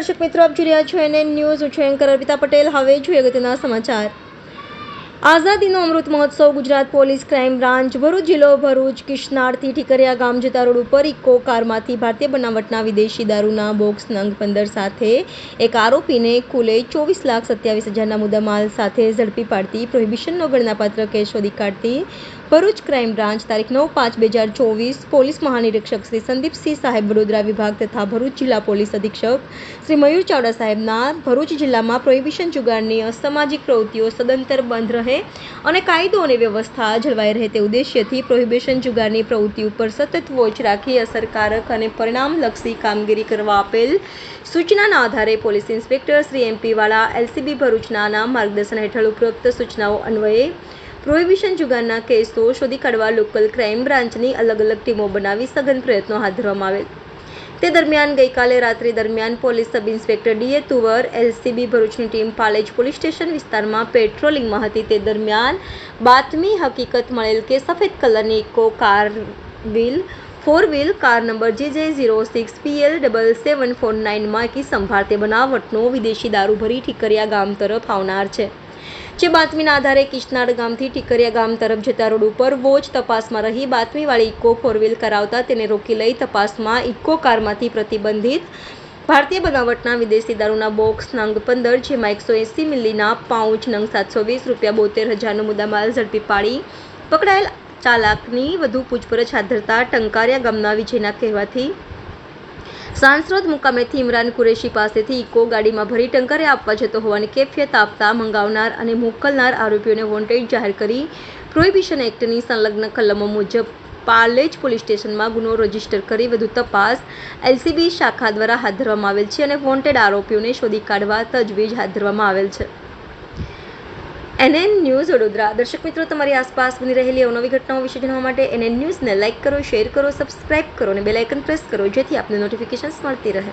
દર્શક મિત્રો, આપ જોઈ રહ્યા છો NN ન્યૂઝ. હું છું એન્કર અર્પિતા પટેલ. હવે જોઈએ અગત્યના સમાચાર. આઝાદીનો Amrit Mahotsav. Gujarat police crime branch Bharuch જિલ્લો ભરૂચ કિશનાળથી ઠીકરિયા ગામ જતા રોડ ઉપર ઇકો કારમાંથી ભારતીય બનાવટના વિદેશી દારૂના બોક્સ નંગ 15 સાથે એક આરોપીને કુલે 24,27,000ના મુદ્દામાલ સાથે ઝડપી પાડતી પ્રોહિબિશનનો ગણનાપાત્ર કેસ શોધી કાઢતી ભરૂચ ક્રાઇમ બ્રાન્ચ તારીખ 9/5/2024 પોલીસ મહાનિરીક્ષક શ્રી સંદીપસિંહ સાહેબ વડોદરા વિભાગ તથા ભરૂચ જિલ્લા પોલીસ અધિક્ષક શ્રી મયુર ચાવડા સાહેબના ભરૂચ જિલ્લામાં પ્રોહિબિશન જુગારની અસામાજિક પ્રવૃત્તિઓ સદંતર બંધ રહે અને કાયદો અને વ્યવસ્થા જળવાઈ રહે તે ઉદ્દેશ્યથી પ્રોહિબિશન જુગારની પ્રવૃત્તિ ઉપર સતત વોચ રાખી અસરકારક અને પરિણામલક્ષી કામગીરી કરવા આપેલ સૂચનાના આધારે પોલીસ ઇન્સ્પેક્ટર શ્રી MP વાળા LCB ભરૂચના માર્ગદર્શન હેઠળ ઉપરોક્ત સૂચનાઓ અન્વયે પ્રોહિબિશન જુગારના કેસો શોધી કાઢવા લોકલ ક્રાઇમ બ્રાન્ચની અલગ અલગ ટીમો બનાવી સઘન પ્રયત્નો હાથ ધરવામાં આવેલ. તે દરમિયાન ગઈકાલે રાત્રિ દરમિયાન police sub inspector DA Tuvar LCB ભરૂચની ટીમ પાલેજ પોલીસ સ્ટેશન વિસ્તારમાં પેટ્રોલિંગમાં હતી. તે દરમિયાન બાતમી હકીકત મળેલ કે સફેદ કલરની Eeco car four wheel car number JJ06PL7749માં એકી સંભાળતે બનાવટનો વિદેશી દારૂ ભરી ઠીકરિયા ગામ તરફ આવનાર છે. જે બાતમીના આધારે કિશનાળ ગામથી ઠીકરિયા ગામ તરફ જતા રોડ ઉપર વોચ તપાસમાં રહી બાતમીવાળી ઇકો ફોર વ્હીલ કરાવતા તેને રોકી લઈ તપાસમાં ઇકો કારમાંથી પ્રતિબંધિત ભારતીય બનાવટના વિદેશી દારૂના બોક્સ નંગ 15 જેમાં 180 મિલીના પાઉચ નંગ 720 ₹72,000નો મુદ્દામાલ ઝડપી પાડી પકડાયેલ ચાલાકની વધુ પૂછપરછ હાથ ધરતા ટંકારિયા ગામના વિજયના કહેવાથી સાંસરોદ મુકામેથી ઇમરાન કુરેશી પાસેથી ઇકો ગાડીમાં ભરી ટંકારે આપવા જતો હોવાની કેફિયત આપતા મંગાવનાર અને મોકલનાર આરોપીઓને વોન્ટેડ જાહેર કરી પ્રોહિબિશન એક્ટની સંલગ્ન કલમો મુજબ પાલેજ પોલીસ સ્ટેશનમાં ગુનો રજીસ્ટર કરી વધુ તપાસ LCB શાખા દ્વારા હાથ ધરવામાં આવેલ છે અને વોન્ટેડ આરોપીઓને શોધી કાઢવા તજવીજ હાથ ધરવામાં આવેલ છે. NN news Vadodara. દર્શક મિત્રો, તમારી આસપાસ બની રહેલી અવનવી ઘટનાઓ વિશે જાણવા માટે NN ન્યૂઝને લાઇક કરો, શેર કરો, સબસ્ક્રાઇબ કરો અને બેલ આઇકન પ્રેસ કરો જેથી આપને નોટિફિકેશન્સ મળતી રહે.